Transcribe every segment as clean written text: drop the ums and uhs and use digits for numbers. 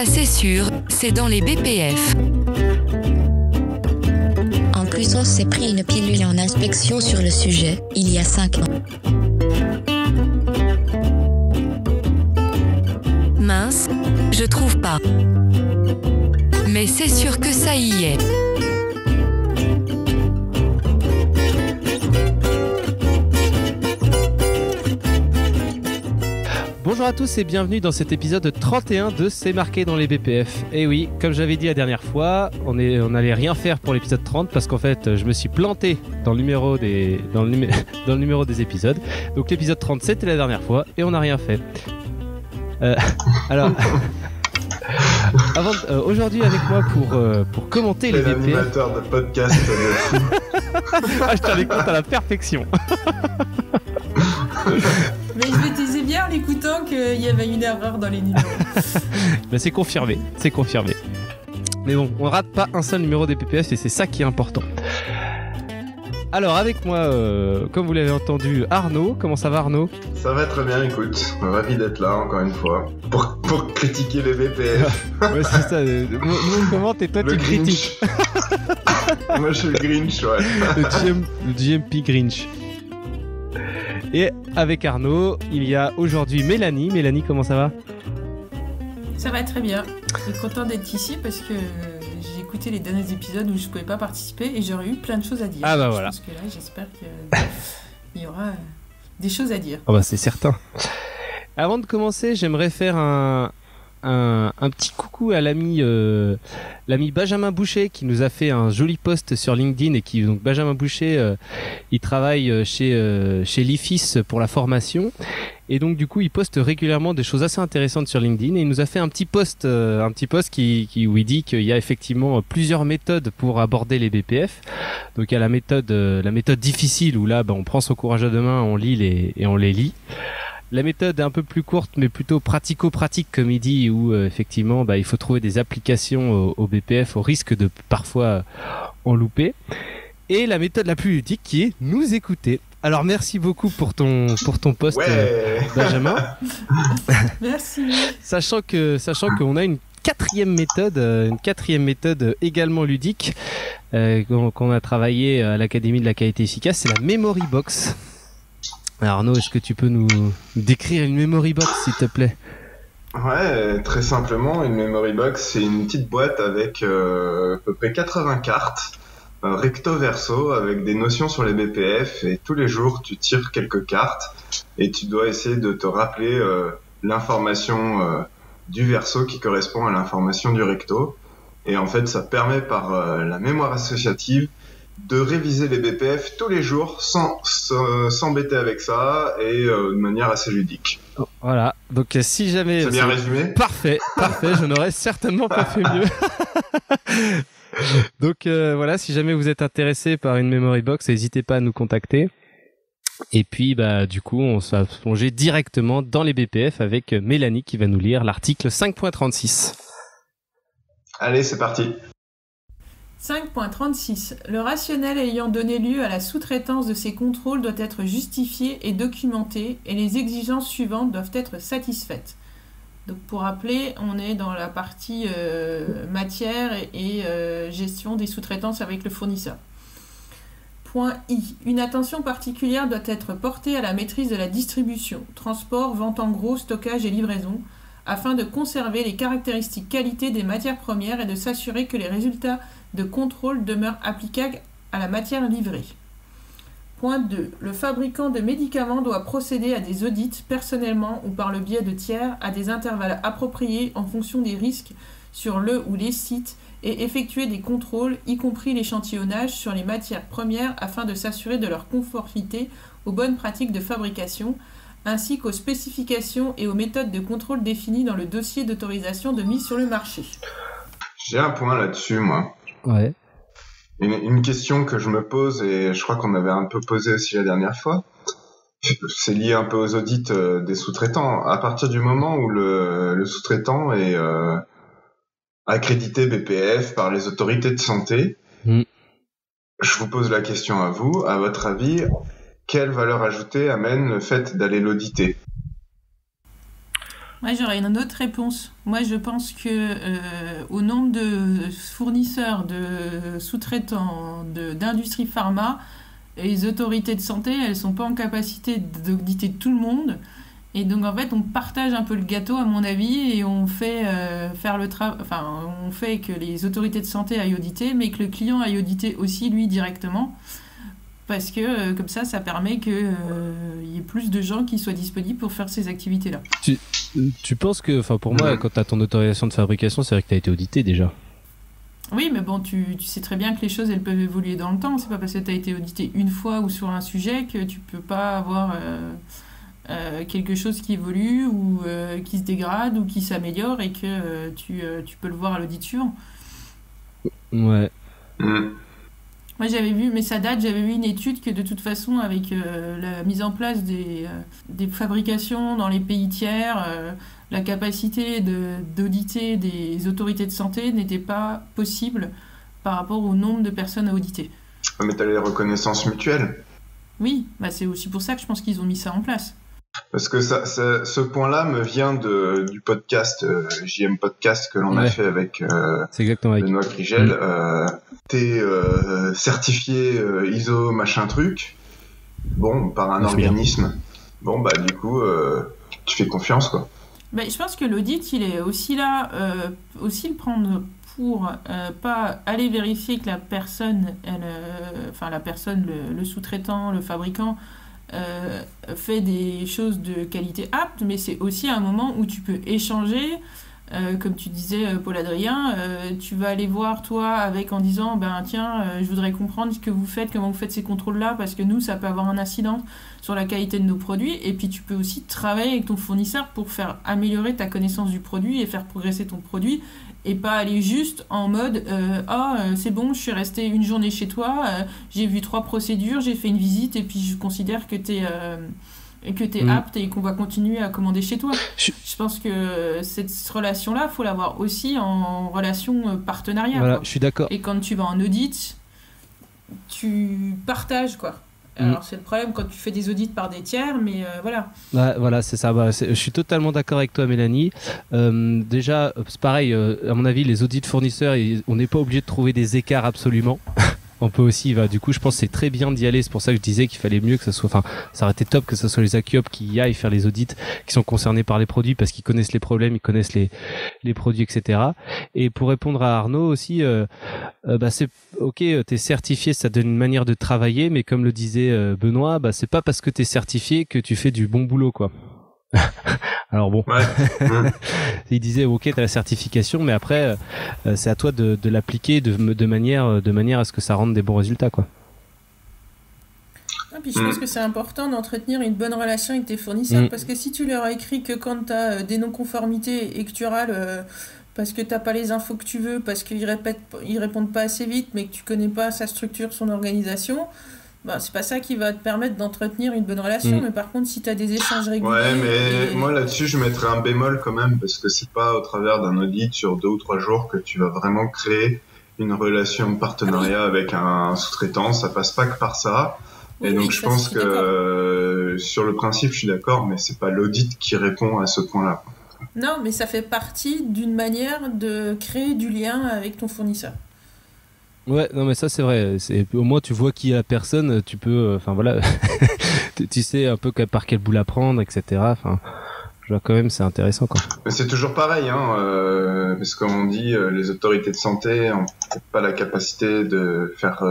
Ça c'est sûr, c'est dans les BPF. En plus, on s'est pris une pilule en inspection sur le sujet, il y a 5 ans. Mince, je trouve pas. Mais c'est sûr que ça y est. Bonjour à tous et bienvenue dans cet épisode 31 de C'est marqué dans les BPF. Et oui, comme j'avais dit la dernière fois, on allait rien faire pour l'épisode 30 parce qu'en fait je me suis planté dans le numéro des épisodes. Donc l'épisode 30 c'était la dernière fois et on n'a rien fait. Alors aujourd'hui avec moi pour commenter les BPF. L'animateur de podcast. Je tiens les comptes à la perfection. Mais je me disais bien en l'écoutant qu'il y avait une erreur dans les numéros. Ben c'est confirmé. Mais bon, on rate pas un seul numéro des PPF et c'est ça qui est important. Alors avec moi, comme vous l'avez entendu, Arnaud. Comment ça va Arnaud ? Ça va très bien, écoute. Ravi d'être là encore une fois pour critiquer les BPF. Ouais, c'est ça. Nous on commente et toi tu critiques. Moi je suis le Grinch, ouais. Le GMP Grinch. Et avec Arnaud, il y a aujourd'hui Mélanie. Mélanie, comment ça va ? Ça va très bien. Je suis content d'être ici parce que j'ai écouté les derniers épisodes où je ne pouvais pas participer et j'aurais eu plein de choses à dire. Ah bah voilà. Je pense que là, j'espère qu'il y aura des choses à dire. Ah bah c'est certain. Avant de commencer, j'aimerais faire un petit coucou à l'ami Benjamin Boucher qui nous a fait un joli post sur LinkedIn et donc Benjamin Boucher il travaille chez l'IFIS pour la formation et donc du coup il poste régulièrement des choses assez intéressantes sur LinkedIn et il nous a fait un petit post où il dit qu'il y a effectivement plusieurs méthodes pour aborder les BPF. Donc il y a la méthode difficile où là on prend son courage à deux mains, on lit on les lit. La méthode est un peu plus courte, mais plutôt pratico-pratique, comme il dit, où effectivement, il faut trouver des applications au BPF au risque de parfois en louper. Et la méthode la plus ludique qui est nous écouter. Alors merci beaucoup pour ton post, ouais. Benjamin. Merci. Sachant qu'on a une quatrième méthode également ludique qu'on a travaillé à l'Académie de la qualité efficace, c'est la Memory Box. Alors Arnaud, est-ce que tu peux nous décrire une memory box, s'il te plaît ? Ouais, très simplement, une memory box, c'est une petite boîte avec à peu près 80 cartes, recto verso, avec des notions sur les BPF, et tous les jours, tu tires quelques cartes, et tu dois essayer de te rappeler l'information du verso qui correspond à l'information du recto. Et en fait, ça permet par la mémoire associative de réviser les BPF tous les jours sans s'embêter avec ça et de manière assez ludique. Voilà, donc si jamais... C'est bien résumé ? Parfait, je n'aurais certainement pas fait mieux. Donc voilà, si jamais vous êtes intéressé par une memory box, n'hésitez pas à nous contacter. Et puis du coup, on va plonger directement dans les BPF avec Mélanie qui va nous lire l'article 5.36. Allez, c'est parti. 5.36. Le rationnel ayant donné lieu à la sous-traitance de ces contrôles doit être justifié et documenté et les exigences suivantes doivent être satisfaites. Donc pour rappeler, on est dans la partie matière et gestion des sous-traitances avec le fournisseur. Point I. Une attention particulière doit être portée à la maîtrise de la distribution, transport, vente en gros, stockage et livraison, afin de conserver les caractéristiques qualité des matières premières et de s'assurer que les résultats de contrôle demeurent applicables à la matière livrée. Point 2. Le fabricant de médicaments doit procéder à des audits personnellement ou par le biais de tiers à des intervalles appropriés en fonction des risques sur le ou les sites et effectuer des contrôles, y compris l'échantillonnage sur les matières premières afin de s'assurer de leur conformité aux bonnes pratiques de fabrication, ainsi qu'aux spécifications et aux méthodes de contrôle définies dans le dossier d'autorisation de mise sur le marché. J'ai un point là-dessus, moi. Ouais. Une question que je me pose, et je crois qu'on avait un peu posé aussi la dernière fois, c'est lié un peu aux audits des sous-traitants. À partir du moment où le sous-traitant est accrédité BPF par les autorités de santé, je vous pose la question à vous, à votre avis, quelle valeur ajoutée amène le fait d'aller l'auditer ? Moi, j'aurais une autre réponse. Moi, je pense que au nombre de fournisseurs, de sous-traitants, d'industrie pharma, les autorités de santé, elles sont pas en capacité d'auditer tout le monde. Et donc, en fait, on partage un peu le gâteau, à mon avis, et on fait on fait que les autorités de santé aillent auditer, mais que le client aille auditer aussi, lui, directement. Parce que comme ça permet qu'il y ait plus de gens qui soient disponibles pour faire ces activités-là. Tu penses que, pour moi, quand tu as ton autorisation de fabrication, c'est vrai que tu as été audité déjà. Oui, mais bon, tu sais très bien que les choses, elles peuvent évoluer dans le temps. C'est pas parce que tu as été audité une fois ou sur un sujet que tu peux pas avoir quelque chose qui évolue ou qui se dégrade ou qui s'améliore et que tu peux le voir à l'audit suivant. Ouais. Moi, j'avais vu, mais ça date, j'avais vu une étude que de toute façon, avec la mise en place des fabrications dans les pays tiers, la capacité d'auditer des autorités de santé n'était pas possible par rapport au nombre de personnes à auditer. Mais t'as les reconnaissances mutuelles. Oui, c'est aussi pour ça que je pense qu'ils ont mis ça en place. Parce que ce point-là me vient du podcast JM Podcast que l'on a fait avec Benoît Grigel. T'es certifié ISO machin truc, par un organisme. Du coup, tu fais confiance, quoi. Je pense que l'audit, il est aussi là, aussi le prendre pour pas aller vérifier que la personne, le sous-traitant, le fabricant, fait des choses de qualité apte, mais c'est aussi un moment où tu peux échanger, comme tu disais, Paul-Adrien, tu vas aller voir toi en disant je voudrais comprendre ce que vous faites, comment vous faites ces contrôles-là, parce que nous, ça peut avoir un incident sur la qualité de nos produits, et puis tu peux aussi travailler avec ton fournisseur pour faire améliorer ta connaissance du produit et faire progresser ton produit, et pas aller juste en mode c'est bon, je suis resté une journée chez toi, j'ai vu 3 procédures, j'ai fait une visite et puis je considère que t'es apte et qu'on va continuer à commander chez toi. Je pense que cette relation-là, faut l'avoir aussi en relation partenariat. Voilà, je suis d'accord. Et quand tu vas en audit, tu partages, quoi. Alors c'est le problème quand tu fais des audits par des tiers, mais voilà. Voilà, c'est ça. Je suis totalement d'accord avec toi, Mélanie. Déjà, c'est pareil. À mon avis, les audits fournisseurs, on n'est pas obligé de trouver des écarts absolument. On peut aussi, du coup, je pense que c'est très bien d'y aller. C'est pour ça que je disais qu'il fallait mieux que ça soit, ça aurait été top que ce soit les Akiop qui y aillent faire les audits, qui sont concernés par les produits parce qu'ils connaissent les problèmes, ils connaissent les produits, etc. Et pour répondre à Arnaud aussi, c'est ok, t'es certifié, ça donne une manière de travailler, mais comme le disait Benoît, c'est pas parce que t'es certifié que tu fais du bon boulot, quoi. Alors bon, il disait ok, t'as la certification, mais après c'est à toi de l'appliquer de manière à ce que ça rende des bons résultats, quoi. Puis je pense que c'est important d'entretenir une bonne relation avec tes fournisseurs, parce que si tu leur écris que quand t'as des non-conformités et que tu râles parce que t'as pas les infos que tu veux, parce qu'ils répondent pas assez vite, mais que tu connais pas sa structure, son organisation, c'est pas ça qui va te permettre d'entretenir une bonne relation. Mais par contre, si tu as des échanges réguliers... Ouais, mais moi là-dessus, je mettrais un bémol quand même, parce que c'est pas au travers d'un audit sur 2 ou 3 jours que tu vas vraiment créer une relation de partenariat avec un sous-traitant. Ça passe pas que par ça. Et donc je pense que sur le principe, je suis d'accord, mais c'est pas l'audit qui répond à ce point-là. Non, mais ça fait partie d'une manière de créer du lien avec ton fournisseur. Ouais, non mais ça c'est vrai. Au moins tu vois qui est la personne, tu peux, tu sais un peu par quel bout la prendre, etc. Je vois quand même, c'est intéressant, quoi. Mais c'est toujours pareil, parce qu'on dit les autorités de santé ont peut-être pas la capacité de faire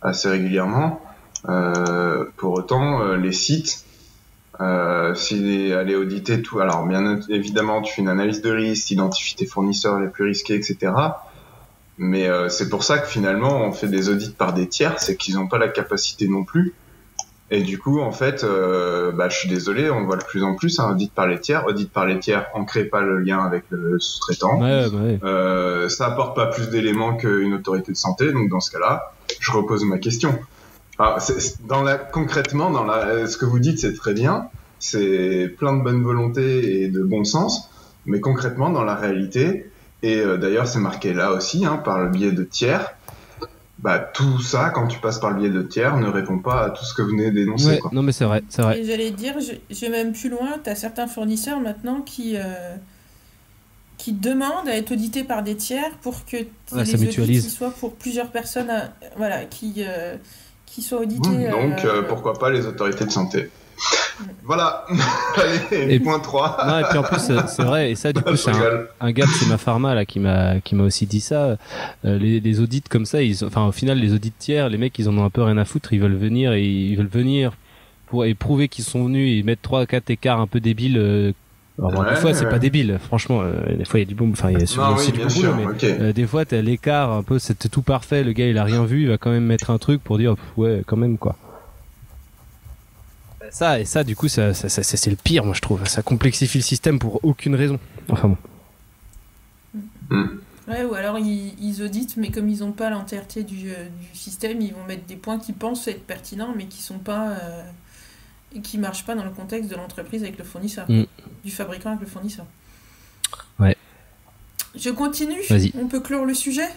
assez régulièrement. Pour autant, les sites, si aller auditer tout, alors bien évidemment tu fais une analyse de risque, tu identifies tes fournisseurs les plus risqués, etc. Mais c'est pour ça que finalement on fait des audits par des tiers, c'est qu'ils n'ont pas la capacité non plus. Et du coup, en fait, je suis désolé, on voit de plus en plus audit par les tiers. Audit par les tiers, on crée pas le lien avec le sous-traitant. Ça apporte pas plus d'éléments qu'une autorité de santé. Donc dans ce cas-là, je repose ma question. Alors, concrètement, ce que vous dites, c'est très bien. C'est plein de bonne volonté et de bon sens. Mais concrètement, dans la réalité, et d'ailleurs c'est marqué là aussi, par le biais de tiers, bah, tout ça, quand tu passes par le biais de tiers, ne répond pas à tout ce que vous venez d'énoncer. Ouais, Quoi. non mais c'est vrai. Et j'allais dire, je vais même plus loin, tu as certains fournisseurs maintenant qui demandent à être audités par des tiers pour que les audits soient pour plusieurs personnes qui soient auditées. Donc, pourquoi pas les autorités de santé. Voilà. Allez, et point 3. Non, et puis en plus, c'est vrai, et ça, du coup, c'est un gars de chez ma pharma là, qui m'a aussi dit ça. Les audits comme ça, au final, les audits tiers, les mecs, ils en ont un peu rien à foutre. Ils veulent venir pour prouver qu'ils sont venus et mettre 3-4 écarts un peu débiles. Alors, des fois, c'est pas débile, franchement. Des fois, il y a du bon, il y a aussi du bon boulot, mais okay. Des fois, t'as l'écart un peu, c'est tout parfait. Le gars, il a rien vu, il va quand même mettre un truc pour dire, ouais, quand même, quoi. Ça, du coup, c'est le pire, moi, je trouve. Ça complexifie le système pour aucune raison. Enfin bon. Ouais, ou alors ils auditent, mais comme ils n'ont pas l'entièreté du système, ils vont mettre des points qu'ils pensent être pertinents, mais qui sont pas, qui marchent pas dans le contexte de l'entreprise avec le fournisseur, du fabricant avec le fournisseur. Ouais. Je continue. Vas-y. On peut clore le sujet.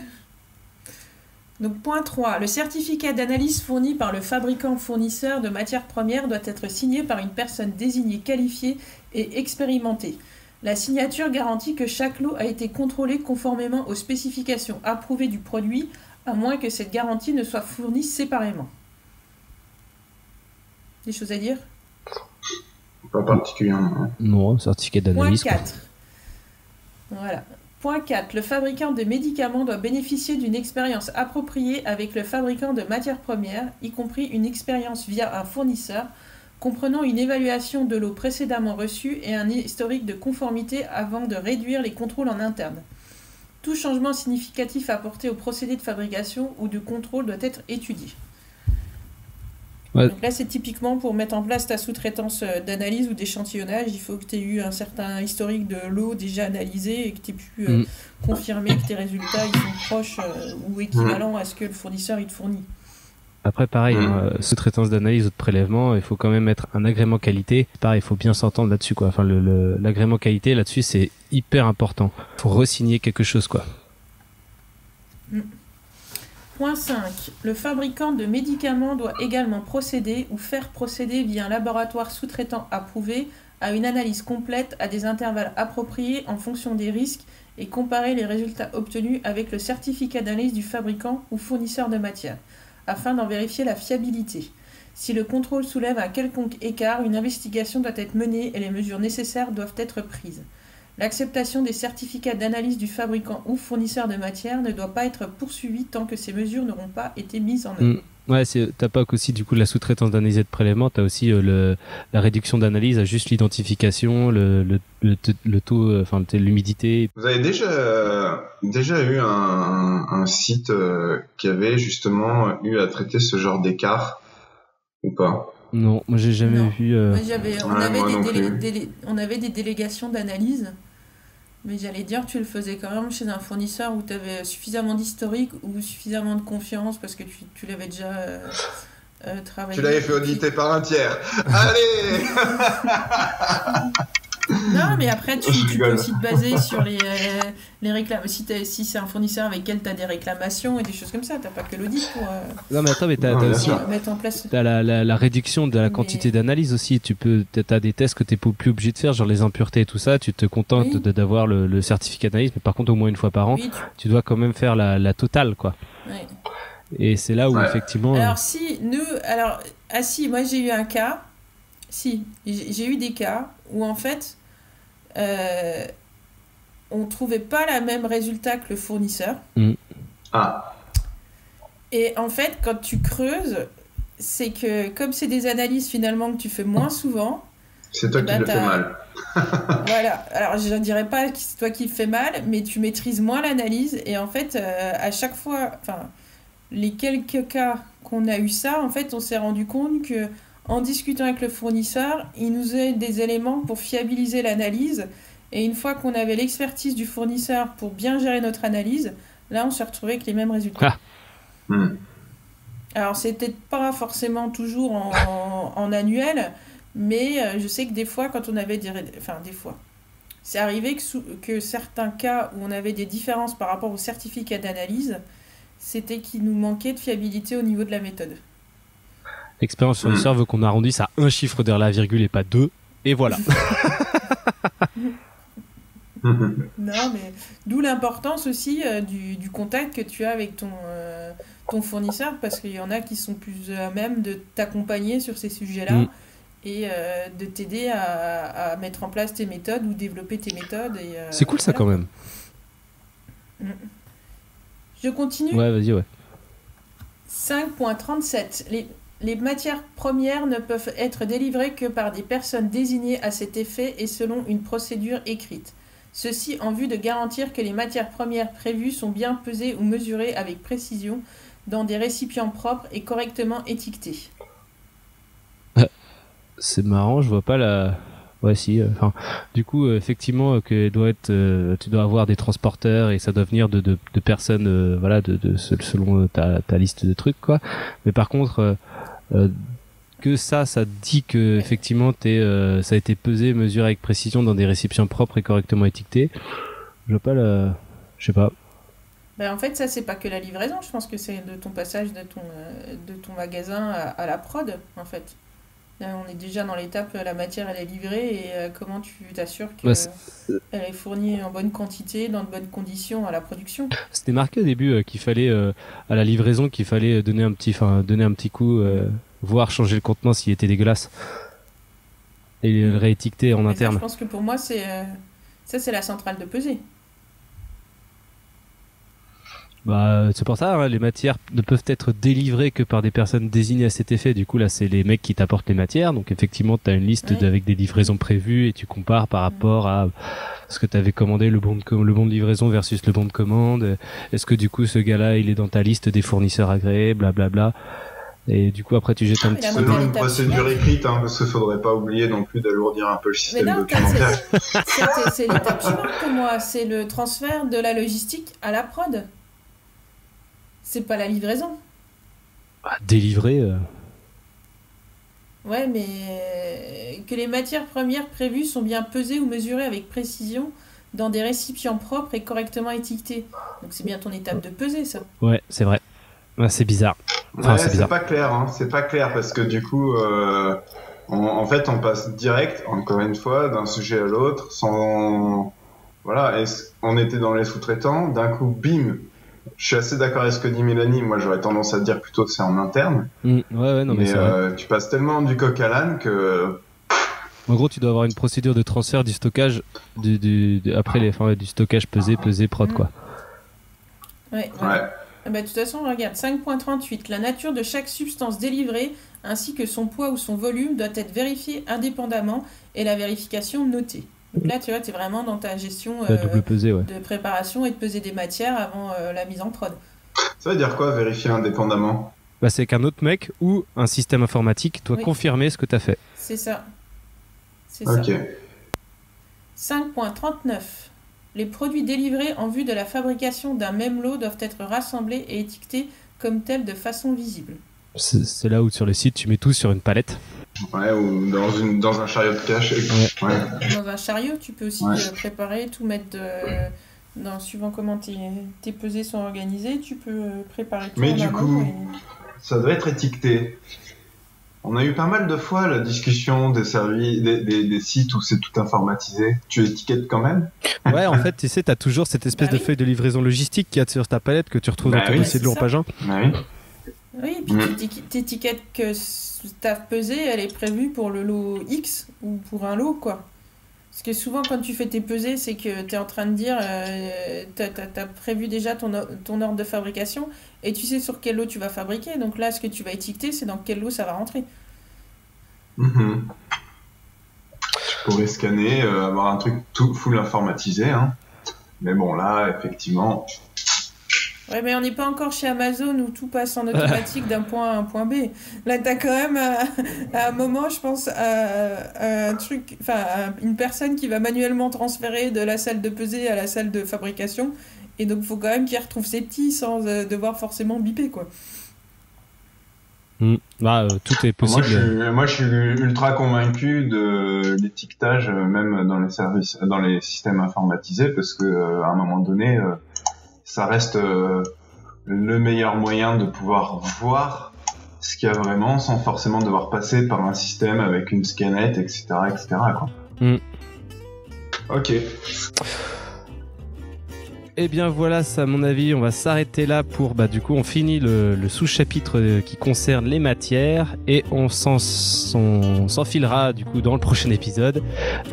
Donc, point 3. Le certificat d'analyse fourni par le fabricant fournisseur de matières premières doit être signé par une personne désignée, qualifiée et expérimentée. La signature garantit que chaque lot a été contrôlé conformément aux spécifications approuvées du produit, à moins que cette garantie ne soit fournie séparément. Des choses à dire ? Pas particulièrement. Non, certificat d'analyse. Point 4. Voilà. Point 4. Le fabricant de médicaments doit bénéficier d'une expérience appropriée avec le fabricant de matières premières, y compris une expérience via un fournisseur, comprenant une évaluation de l'eau précédemment reçue et un historique de conformité avant de réduire les contrôles en interne. Tout changement significatif apporté au procédé de fabrication ou de contrôle doit être étudié. Ouais. Donc là, c'est typiquement pour mettre en place ta sous-traitance d'analyse ou d'échantillonnage, il faut que tu aies eu un certain historique de l'eau déjà analysé et que tu aies pu confirmer que tes résultats ils sont proches ou équivalents à ce que le fournisseur il te fournit. Après, pareil, sous-traitance d'analyse ou de prélèvement, il faut quand même être un agrément qualité. Pareil, il faut bien s'entendre là-dessus, quoi. Enfin, l'agrément qualité, là-dessus, c'est hyper important. Il faut re-signer quelque chose, quoi. Point 5. Le fabricant de médicaments doit également procéder ou faire procéder via un laboratoire sous-traitant approuvé à une analyse complète à des intervalles appropriés en fonction des risques et comparer les résultats obtenus avec le certificat d'analyse du fabricant ou fournisseur de matière, afin d'en vérifier la fiabilité. Si le contrôle soulève un quelconque écart, une investigation doit être menée et les mesures nécessaires doivent être prises. L'acceptation des certificats d'analyse du fabricant ou fournisseur de matière ne doit pas être poursuivie tant que ces mesures n'auront pas été mises en œuvre. Ouais, t'as pas aussi du coup la sous-traitance d'analyse et de prélèvement, t'as aussi la réduction d'analyse à juste l'identification, le taux, enfin l'humidité. Vous avez déjà eu un site qui avait justement eu à traiter ce genre d'écart ou pas? Non, moi j'ai jamais vu. Moi, on avait des délégations d'analyse, mais j'allais dire tu le faisais quand même chez un fournisseur où tu avais suffisamment d'historique ou suffisamment de confiance parce que tu l'avais déjà travaillé. Tu l'avais fait auditer par un tiers. Allez. Non, mais après tu peux aussi te baser sur les réclamations. Si c'est un fournisseur avec lequel tu as des réclamations et des choses comme ça, t'as pas que l'audit pour non, mais attends, mais t'as aussi mettre en place. T'as la réduction de la quantité d'analyse aussi. T'as des tests que t'es plus obligé de faire, genre les impuretés et tout ça. Tu te contentes d'avoir le certificat d'analyse, mais par contre au moins une fois par an, tu dois quand même faire la totale, quoi. Ouais. Et c'est là où effectivement. Alors moi j'ai eu un cas. J'ai eu des cas où en fait on trouvait pas le même résultat que le fournisseur. Et en fait, quand tu creuses, c'est que comme c'est des analyses finalement que tu fais moins souvent, c'est toi qui le fais mal. Voilà. Alors je ne dirais pas que c'est toi qui le fais mal, mais tu maîtrises moins l'analyse et en fait à chaque fois, les quelques cas qu'on a eu ça, en fait, on s'est rendu compte que en discutant avec le fournisseur, il nous a des éléments pour fiabiliser l'analyse. Et une fois qu'on avait l'expertise du fournisseur pour bien gérer notre analyse, là, on s'est retrouvé avec les mêmes résultats. Alors, c'est peut-être pas forcément toujours en annuel, mais je sais que des fois, quand on avait des fois, c'est arrivé que certains cas où on avait des différences par rapport au certificat d'analyse, c'était qu'il nous manquait de fiabilité au niveau de la méthode. L'expérience fournisseur veut qu'on arrondisse à un chiffre derrière la virgule et pas 2. Et voilà. Non, mais d'où l'importance aussi du contact que tu as avec ton fournisseur, parce qu'il y en a qui sont plus à même de t'accompagner sur ces sujets-là et de t'aider à mettre en place tes méthodes ou développer tes méthodes. C'est cool ça quand même. Je continue. Ouais, vas-y, ouais. 5.37. Les matières premières ne peuvent être délivrées que par des personnes désignées à cet effet et selon une procédure écrite. Ceci en vue de garantir que les matières premières prévues sont bien pesées ou mesurées avec précision dans des récipients propres et correctement étiquetés. C'est marrant, je vois pas la... Ouais, si. Enfin, du coup, effectivement, que doit être, tu dois avoir des transporteurs et ça doit venir de personnes, voilà, selon ta liste de trucs, quoi. Mais par contre, que ça dit que effectivement, ça a été pesé, mesuré avec précision dans des récipients propres et correctement étiquetés. Je vois pas la... Je sais pas. Ben, en fait, ça, c'est pas que la livraison. Je pense que c'est de ton passage de ton magasin à la prod, en fait. Là, on est déjà dans l'étape, la matière, elle est livrée et comment tu t'assures qu'elle est fournie en bonne quantité, dans de bonnes conditions à la production. C'était marqué au début qu'il fallait, à la livraison, qu'il fallait donner un petit coup, voire changer le contenant s'il était dégueulasse et le réétiqueter en interne. Ça, je pense que pour moi, c'est la centrale de pesée. Bah, c'est pour ça, hein, les matières ne peuvent être délivrées que par des personnes désignées à cet effet. Du coup, là, c'est les mecs qui t'apportent les matières. Donc, effectivement, tu as une liste avec des livraisons prévues et tu compares par rapport à ce que tu avais commandé, le bon de livraison versus le bon de commande. Est-ce que, du coup, ce gars-là, il est dans ta liste des fournisseurs agréés, blablabla. Et du coup, après, tu jettes un petit... Selon une procédure écrite, hein, parce qu'il faudrait pas oublier non plus d'alourdir un peu le système documentaire. C'est l'étape suivante pour moi. C'est le transfert de la logistique à la prod. C'est pas la livraison. Délivrer. Ouais, mais que les matières premières prévues sont bien pesées ou mesurées avec précision dans des récipients propres et correctement étiquetés. Donc c'est bien ton étape de pesée, ça. Ouais, c'est vrai. Ouais, c'est bizarre. Enfin, c'est pas clair, hein. C'est pas clair parce que du coup, en fait, on passe direct, encore une fois, d'un sujet à l'autre, sans... Voilà, on était dans les sous-traitants, d'un coup, bim. Je suis assez d'accord avec ce que dit Mélanie. Moi, j'aurais tendance à dire plutôt que c'est en interne. Ouais, non, mais c'est vrai. Tu passes tellement du coq à l'âne que... En gros, tu dois avoir une procédure de transfert du stockage après du stockage pesé, prod, quoi. Ouais. Bah, de toute façon, regarde, 5.38. La nature de chaque substance délivrée, ainsi que son poids ou son volume, doit être vérifiée indépendamment et la vérification notée. Donc là, tu vois, tu es vraiment dans ta gestion de préparation et de peser des matières avant la mise en prod. Ça veut dire quoi, vérifier indépendamment ? Bah, c'est qu'un autre mec ou un système informatique doit confirmer ce que tu as fait. C'est ça. Ok. 5.39. Les produits délivrés en vue de la fabrication d'un même lot doivent être rassemblés et étiquetés comme tels de façon visible. C'est là où sur le site, tu mets tout sur une palette. Ouais, ou dans un chariot de cache. Ouais. Dans un chariot, tu peux aussi préparer, tout mettre suivant comment tes pesées sont organisées, tu peux préparer tout. Mais du coup, ça doit être étiqueté. On a eu pas mal de fois la discussion des services, des sites où c'est tout informatisé. Tu étiquettes quand même ? Ouais, en fait, tu sais, t'as toujours cette espèce de feuille de livraison logistique qu'il y a sur ta palette que tu retrouves dans ton dossier de lourd pagin. Oui, et puis tu étiquettes que ta pesée, elle est prévue pour le lot X ou pour un lot, quoi. Parce que souvent, quand tu fais tes pesées, c'est que tu es en train de dire, t'as prévu déjà ton ordre de fabrication et tu sais sur quel lot tu vas fabriquer. Donc là, ce que tu vas étiqueter, c'est dans quel lot ça va rentrer. Tu pourrais scanner, avoir un truc tout full informatisé, hein. Mais bon, là, effectivement... Ouais, mais on n'est pas encore chez Amazon où tout passe en automatique d'un point A à un point B. Là, t'as quand même, à un moment, je pense, une personne qui va manuellement transférer de la salle de pesée à la salle de fabrication. Et donc, il faut quand même qu'il retrouve ses petits sans devoir forcément biper, quoi. Tout est possible. Moi, je suis ultra convaincu de l'étiquetage, même dans les services, dans les systèmes informatisés, parce que à un moment donné... ça reste le meilleur moyen de pouvoir voir ce qu'il y a vraiment sans forcément devoir passer par un système avec une scanette, etc., quoi. Ok. Et bien voilà, ça à mon avis, on va s'arrêter là pour, du coup, on finit le sous-chapitre qui concerne les matières et on s'enfilera du coup dans le prochain épisode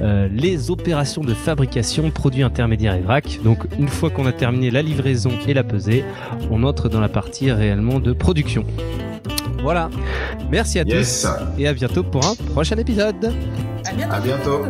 les opérations de fabrication, produits intermédiaires et vrac. Donc une fois qu'on a terminé la livraison et la pesée, on entre dans la partie réellement de production. Voilà, merci à tous et à bientôt pour un prochain épisode. À bientôt. À bientôt.